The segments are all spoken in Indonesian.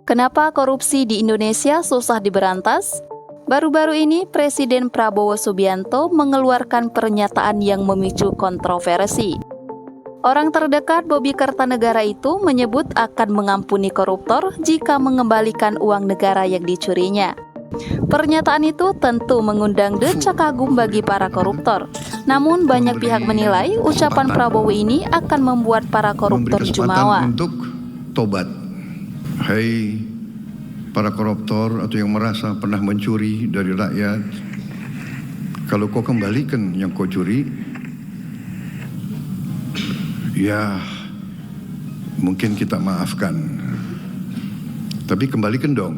Kenapa korupsi di Indonesia susah diberantas? Baru-baru ini Presiden Prabowo Subianto mengeluarkan pernyataan yang memicu kontroversi. Orang terdekat Bobby Kertanegara itu menyebut akan mengampuni koruptor jika mengembalikan uang negara yang dicurinya. Pernyataan itu tentu mengundang decak kagum bagi para koruptor. Namun banyak pihak menilai ucapan Prabowo ini akan membuat para koruptor jumawa. Untuk tobat. Hai para koruptor atau yang merasa pernah mencuri dari rakyat, kalau kau kembalikan yang kau curi, ya mungkin kita maafkan. Tapi kembalikan dong.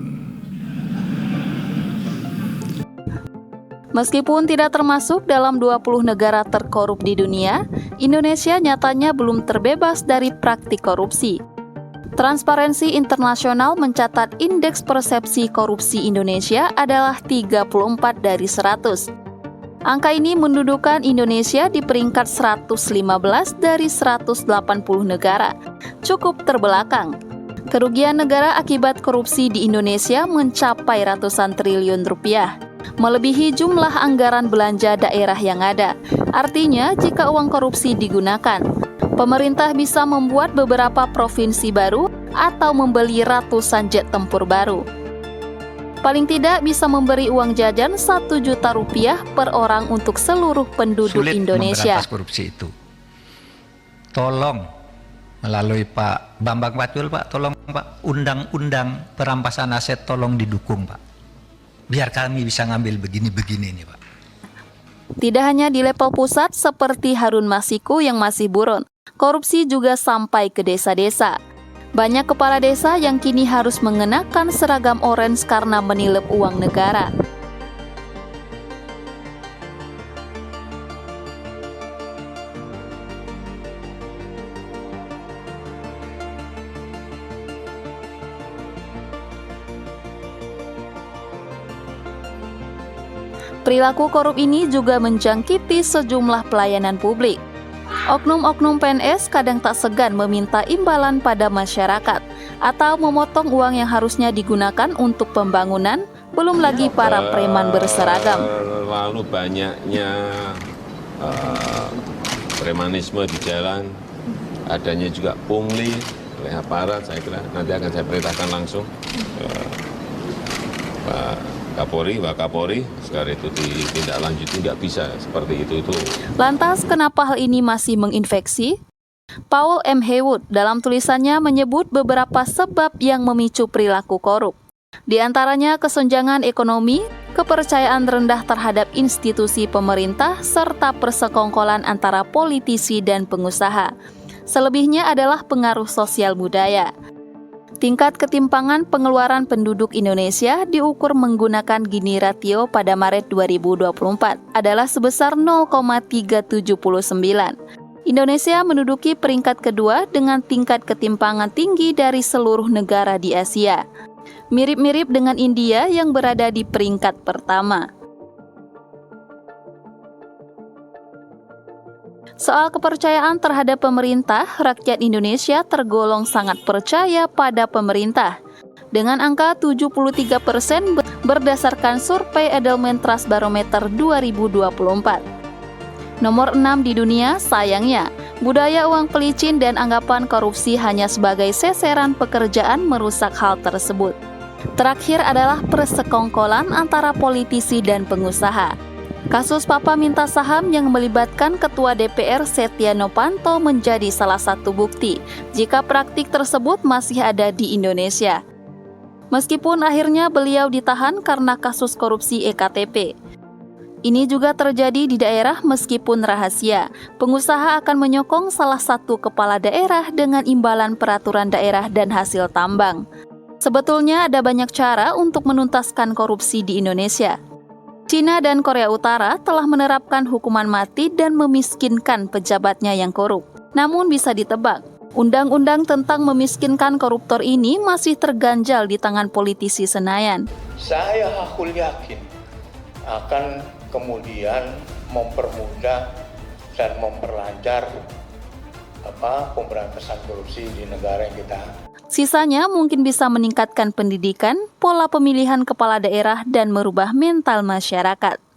Meskipun tidak termasuk dalam 20 negara terkorup di dunia, Indonesia nyatanya belum terbebas dari praktik korupsi. Transparency International mencatat indeks persepsi korupsi Indonesia adalah 34 dari 100. Angka ini mendudukan Indonesia di peringkat 115 dari 180 negara, cukup terbelakang. Kerugian negara akibat korupsi di Indonesia mencapai ratusan triliun rupiah, melebihi jumlah anggaran belanja daerah yang ada. Artinya, jika uang korupsi digunakan, pemerintah bisa membuat beberapa provinsi baru atau membeli ratusan jet tempur baru. Paling tidak bisa memberi uang jajan 1 juta rupiah per orang untuk seluruh penduduk Sulit Indonesia. Memberantas korupsi itu. Tolong melalui Pak Bambang Pacul, Pak, tolong Pak, undang-undang perampasan aset tolong didukung, Pak. Biar kami bisa ngambil begini-begini nih, Pak. Tidak hanya di level pusat seperti Harun Masiku yang masih buron, korupsi juga sampai ke desa-desa. Banyak kepala desa yang kini harus mengenakan seragam orange karena menilep uang negara. Perilaku korup ini juga menjangkiti sejumlah pelayanan publik. Oknum-oknum PNS kadang tak segan meminta imbalan pada masyarakat atau memotong uang yang harusnya digunakan untuk pembangunan, belum lagi para preman berseragam. Lalu banyaknya premanisme di jalan, adanya juga pungli oleh aparat, saya kira nanti akan saya perintahkan langsung Pak Kapolri, Wakapolri, sekarang itu ditindaklanjuti, nggak bisa seperti itu. Lantas kenapa hal ini masih menginfeksi? Paul M. Haywood dalam tulisannya menyebut beberapa sebab yang memicu perilaku korup. Di antaranya kesenjangan ekonomi, kepercayaan rendah terhadap institusi pemerintah, serta persekongkolan antara politisi dan pengusaha. Selebihnya adalah pengaruh sosial budaya. Tingkat ketimpangan pengeluaran penduduk Indonesia diukur menggunakan Gini Ratio pada Maret 2024 adalah sebesar 0,379. Indonesia menduduki peringkat kedua dengan tingkat ketimpangan tinggi dari seluruh negara di Asia. Mirip-mirip dengan India yang berada di peringkat pertama. Soal kepercayaan terhadap pemerintah, rakyat Indonesia tergolong sangat percaya pada pemerintah. Dengan angka 73% berdasarkan survei Edelman Trust Barometer 2024. Nomor 6 di dunia, sayangnya, budaya uang pelicin dan anggapan korupsi hanya sebagai seseran pekerjaan merusak hal tersebut. Terakhir adalah persekongkolan antara politisi dan pengusaha. Kasus Papa minta saham yang melibatkan Ketua DPR Setia Novanto menjadi salah satu bukti jika praktik tersebut masih ada di Indonesia. Meskipun akhirnya beliau ditahan karena kasus korupsi EKTP. Ini juga terjadi di daerah meskipun rahasia. Pengusaha akan menyokong salah satu kepala daerah dengan imbalan peraturan daerah dan hasil tambang. Sebetulnya ada banyak cara untuk menuntaskan korupsi di Indonesia. Cina dan Korea Utara telah menerapkan hukuman mati dan memiskinkan pejabatnya yang korup. Namun bisa ditebak, undang-undang tentang memiskinkan koruptor ini masih terganjal di tangan politisi Senayan. Saya hakul yakin akan kemudian mempermudah dan memperlancar pemberantasan korupsi di negara yang kita. Sisanya mungkin bisa meningkatkan pendidikan, pola pemilihan kepala daerah, dan merubah mental masyarakat.